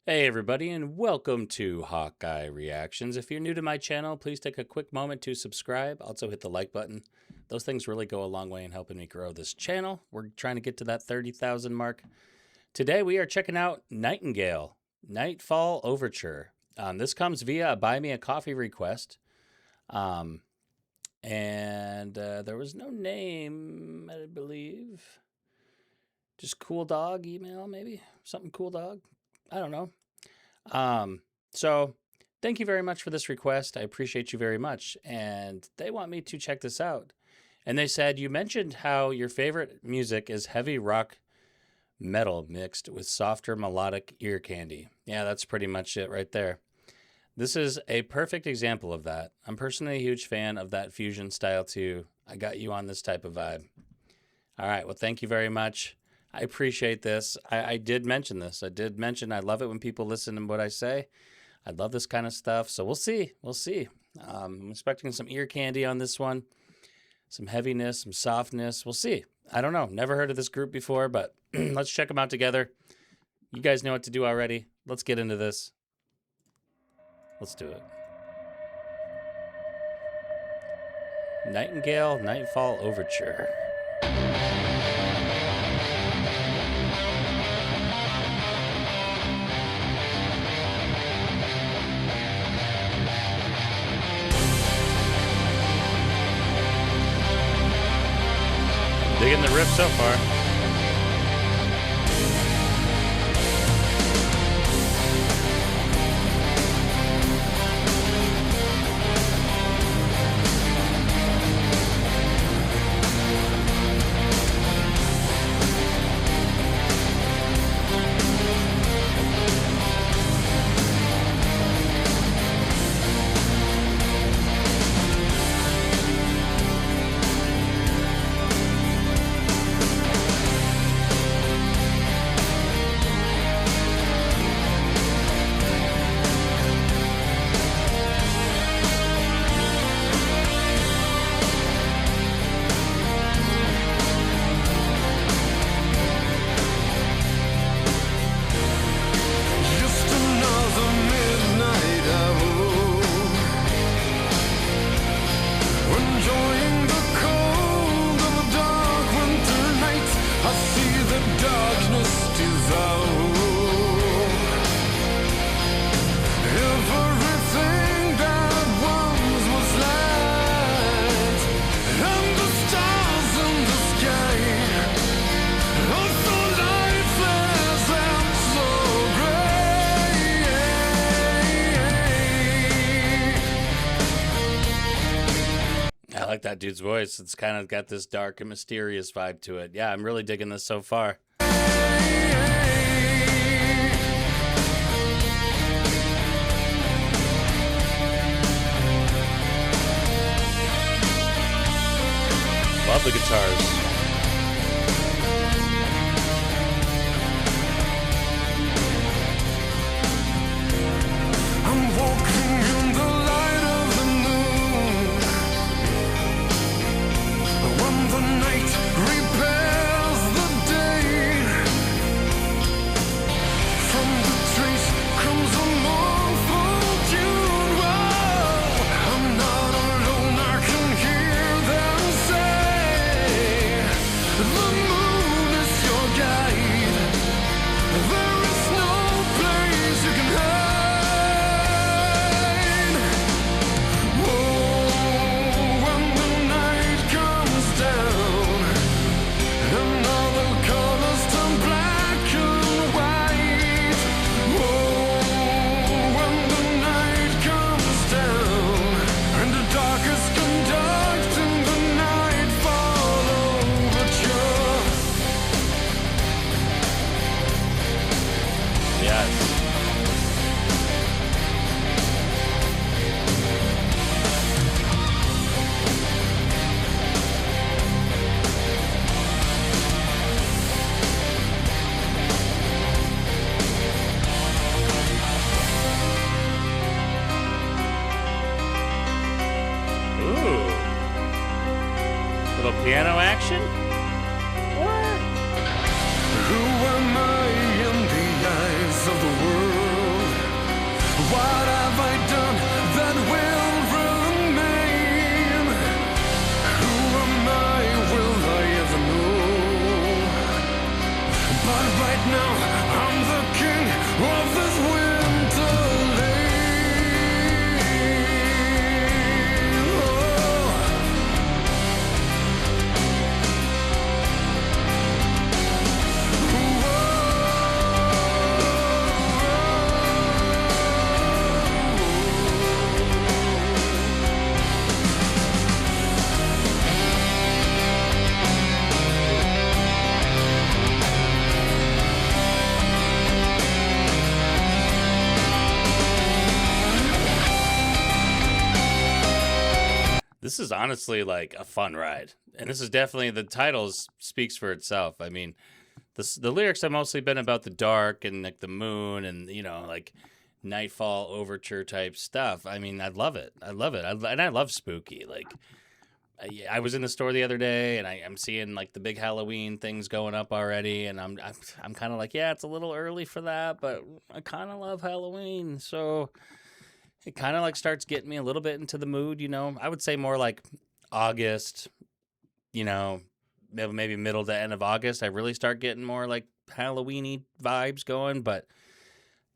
Hey everybody, and welcome to Hawkeye Reactions. If you're new to my channel, please take a quick moment to subscribe. Also hit the like button. Those things really go a long way in helping me grow this channel. We're trying to get to that 30,000 mark. Today we are checking out Nightingale, Nightfall Overture. This comes via a Buy Me a Coffee request. There was no name, I believe. Just Cool Dog email, maybe? Something Cool Dog? I don't know. So thank you very much for this request. I appreciate you very much. And they want me to check this out. And they said, you mentioned how your favorite music is heavy rock metal mixed with softer melodic ear candy. Yeah, that's pretty much it right there. This is a perfect example of that. I'm personally a huge fan of that fusion style too. I got you on this type of vibe. All right, well, thank you very much. I appreciate this. I did mention this. I love it when people listen to what I say. I love this kind of stuff. So we'll see. We'll see. I'm expecting some ear candy on this one. Some heaviness, some softness. We'll see. I don't know. Never heard of this group before, but let's check them out together. You guys know what to do already. Let's get into this. Let's do it. Nightingale, Nightfall Overture. Digging the riff so far. I like that dude's voice. It's kind of got this dark and mysterious vibe to it. Yeah, I'm really digging this so far. Love the guitars. Little piano action? What? Who am I in the eyes of the world? this is honestly like a fun ride. And this is definitely, the title speaks for itself. I mean, the lyrics have mostly been about the dark and like the moon and, you know, like Nightfall overture type stuff. I mean, I love it. I love it. And I love spooky. Like, I was in the store the other day and I'm seeing like the big Halloween things going up already. And I'm kind of like, yeah, it's a little early for that, but I kind of love Halloween. So it kind of like starts getting me a little bit into the mood, you know. I would say more like August, you know, maybe middle to end of August. I really start getting more like Halloween-y vibes going, but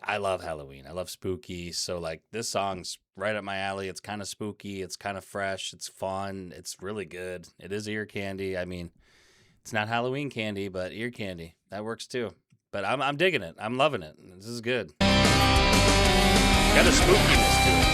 I love Halloween. I love spooky. So like this song's right up my alley. It's kind of spooky. It's kind of fresh. It's fun. It's really good. It is ear candy. I mean, it's not Halloween candy, but ear candy. That works too. But I'm digging it. I'm loving it. This is good. Got a spookiness to it.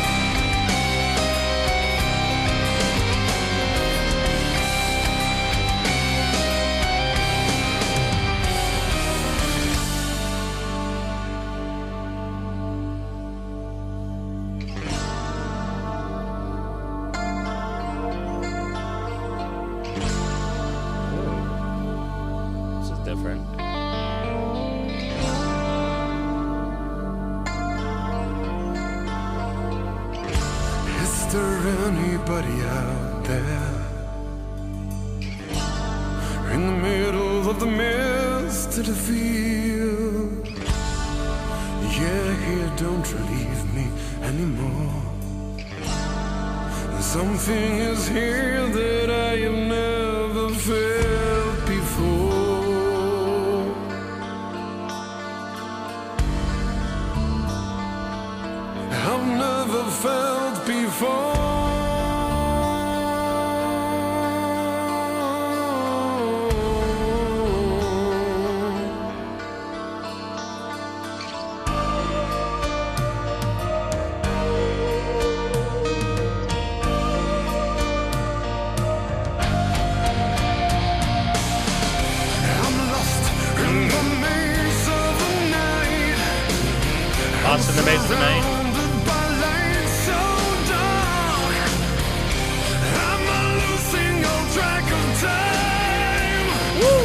This is different. Is there anybody out there in the middle of the mist of the field? Yeah, here, don't you leave me anymore. Something is here that I have never felt before. I've never felt before. Lost in the Maze of the Night.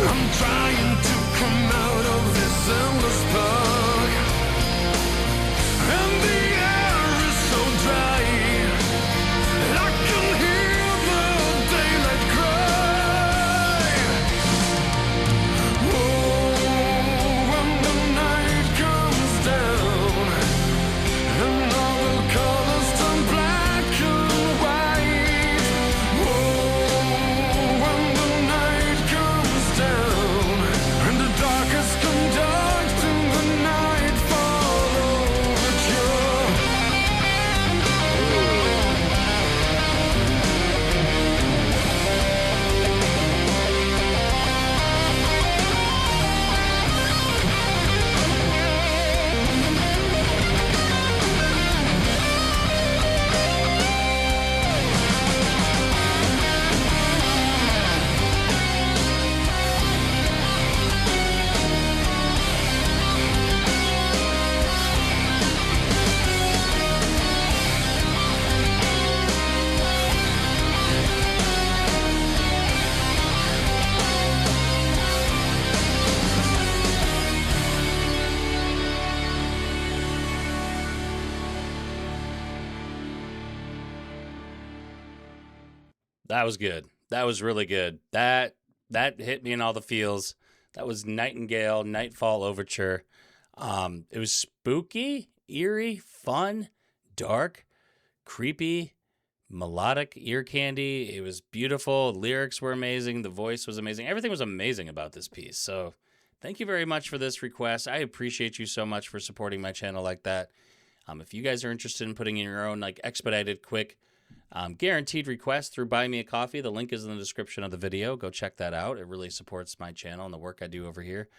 I'm trying to come out of this endless park, and the air is so dry, I can hear the daylight cry. Oh, when the night comes down and all the colors turn black and white. Oh, when the night comes down and the dark has come dark to the Nightfall Overture. That was good. That was really good. That hit me in all the feels. That was Nightingale, Nightfall Overture. It was spooky, eerie, fun, dark, creepy, melodic ear candy. It was beautiful. Lyrics were amazing. The voice was amazing. Everything was amazing about this piece. So thank you very much for this request. I appreciate you so much for supporting my channel like that. If you guys are interested in putting in your own like expedited, quick, guaranteed request through Buy Me a Coffee, the link is in the description of the video. Go check that out. It really supports my channel and the work I do over here.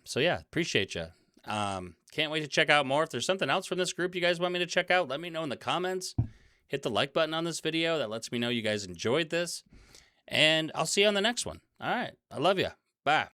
So yeah, appreciate you. Can't wait to check out more. If there's something else from this group you guys want me to check out, let me know in the comments. Hit the like button on this video. That lets me know you guys enjoyed this. And I'll see you on the next one. All right. I love you. Bye.